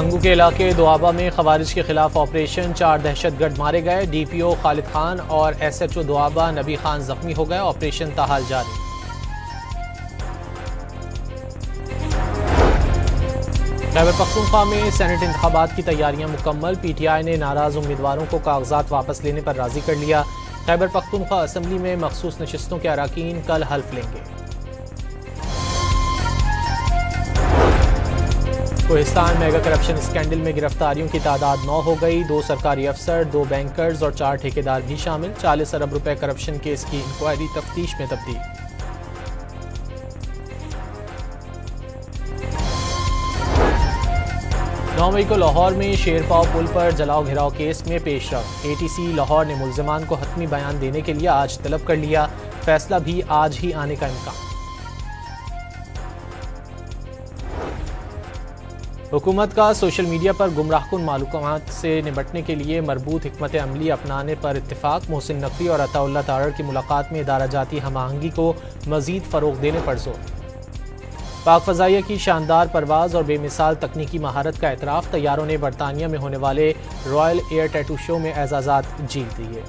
हंगू के इलाके दोआबा में खवारिज के खिलाफ ऑपरेशन, 4 दहशतगर्द मारे गए। DPO खालिद खान और SHO दोआबा नबी खान जख्मी हो गए। ऑपरेशन ताहाल जारी। खैबर पख्तूनख्वा में सेनेट इंतखाबात की तैयारियां मुकम्मल। PTI ने नाराज उम्मीदवारों को कागजात वापस लेने पर राजी कर लिया। खैबर पख्तूनख्वा असम्बली में मखसूस नशिस्तों के अरकान कल हल्फ लेंगे। कोहिस्तान मेगा करप्शन स्कैंडल में गिरफ्तारियों की तादाद 9 हो गई। 2 सरकारी अफसर, 2 बैंकर्स और 4 ठेकेदार भी शामिल। 40 अरब रुपए करप्शन केस की इंक्वायरी तफ्तीश में तब्दील। मई को लाहौर में शेरपाव पुल पर जलाओ घिराव केस में पेशरफ। ATC लाहौर ने मुल्जिमान को हतमी बयान देने के लिए आज तलब कर लिया। फैसला भी आज ही आने का इम्कान। हुकूमत का सोशल मीडिया पर गुमराहकुन मालूमात से निपटने के लिए मरबूत हिकमत अमली अपनाने पर इत्तेफाक। मोहसिन नकवी और अताउल्लाह तारड़ की मुलाकात में इदारा जाती हम आहंगी को मजीद फ़रोग देने पर जोर। पाक फ़ज़ाइया की शानदार परवाज़ और बेमिसाल तकनीकी महारत का एतराफ़। तैयारों ने बरतानिया में होने वाले रॉयल एयर टैटू शो में एजाज़ात जीत दिए।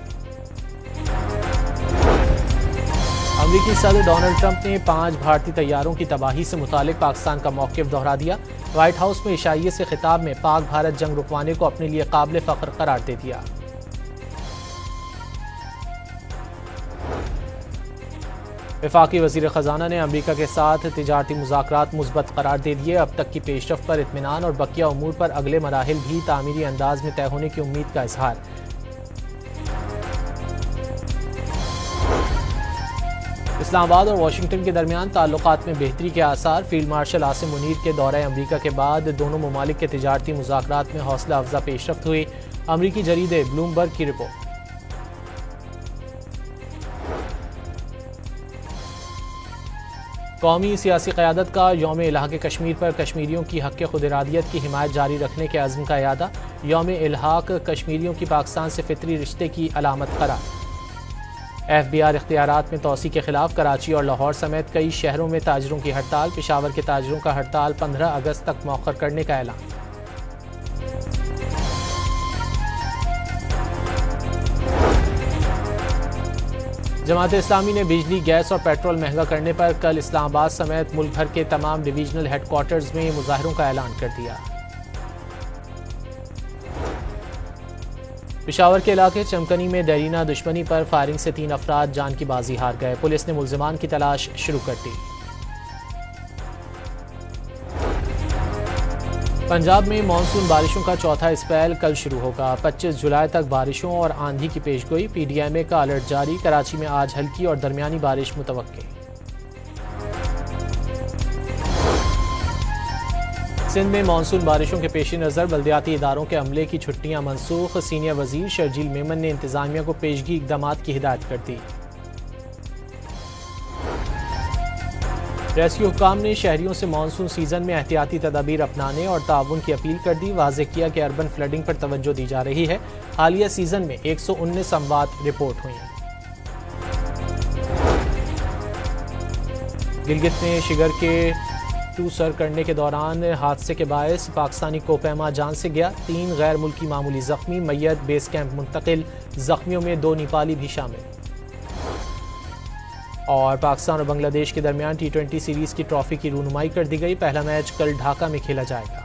अमरीकी सदर डोनाल्ड ट्रंप ने 5 भारतीय तैयारों की तबाही से मुतालिक पाकिस्तान का मौक़िफ़ दोहरा दिया। व्हाइट हाउस में इशाइये से खिताब में पाक भारत जंग रुकवाने को अपने लिए काबिल फ़ख्र करार दे दिया। वफाकी वज़ीर ख़जाना ने अमरीका के साथ तिजारती मुज़ाकरात मुस्बत करार दे दिए। अब तक की पेशरफ़ पर इत्मीनान और बकिया उमूर पर अगले मराहिल भी तामीरी अंदाज में तय होने की उम्मीद का इजहार। इस्लामाबाद और वाशिंगटन के दरमियान ताल्लुकात में बेहतरी के आसार। फील्ड मार्शल आसिम मुनीर के दौरे अमरीका के बाद दोनों ममालिक के तिजारती मुज़ाकरात में हौसला अफजा पेशरफ्त हुई। अमरीकी जरीदे ब्लूमबर्ग की रिपोर्ट। कौमी सियासी क़यादत का यौम इल्हाक़ कश्मीर पर कश्मीरियों की हक़ खुद इरादियत की हिमायत जारी रखने के अज़्म का यादा। यौम इल्हाक़ कश्मीरियों की पाकिस्तान से फ़ितरी रिश्ते की अलामत करार। FBR इख्तियारात में तोसी के खिलाफ कराची और लाहौर समेत कई शहरों में ताजरों की हड़ताल। पेशावर के ताजरों का हड़ताल 15 अगस्त तक मौखर करने का ऐलान। जमात इस्लामी ने बिजली, गैस और पेट्रोल महंगा करने पर कल इस्लामाबाद समेत मुल्क भर के तमाम डिवीजनल हेडक्वार्टर्स में मुजाहरों का ऐलान कर दिया। पेशावर के इलाके चमकनी में देरीना दुश्मनी पर फायरिंग से 3 अफराद जान की बाजी हार गए। पुलिस ने मुल्जिमान की तलाश शुरू कर दी। पंजाब में मानसून बारिशों का चौथा स्पेल कल शुरू होगा। 25 जुलाई तक बारिशों और आंधी की पेशगोई। PDMA का अलर्ट जारी। कराची में आज हल्की और दरमियानी बारिश मुतवक्के। सिंध में मानसून बारिशों के पेश नज़र बल्दियाती इदारों के अमले की छुट्टियां मनसूख। सीनियर वजीर शर्जील मेमन ने इंतजामिया को पेशगी इक़दामात की हिदायत कर दी। रेस्क्यू हुक्काम ने शहरियों से मानसून सीजन में एहतियाती तदाबीर अपनाने और ताउन की अपील कर दी। वाज़ेह किया कि अर्बन फ्लडिंग पर तवज्जो दी जा रही है। हालिया सीजन में 119 अमवात रिपोर्ट हुई। गिलगित में शिगर के टू सर करने के दौरान हादसे के बायस पाकिस्तानी कोपैमा जान से गया। 3 गैर मुल्की मामूली जख्मी। मैयत बेस कैंप मुंतकिल। जख्मियों में 2 नेपाली भी शामिल। और पाकिस्तान और बांग्लादेश के दरमियान T20 सीरीज की ट्रॉफी की रूनुमाई कर दी गई। पहला मैच कल ढाका में खेला जाएगा।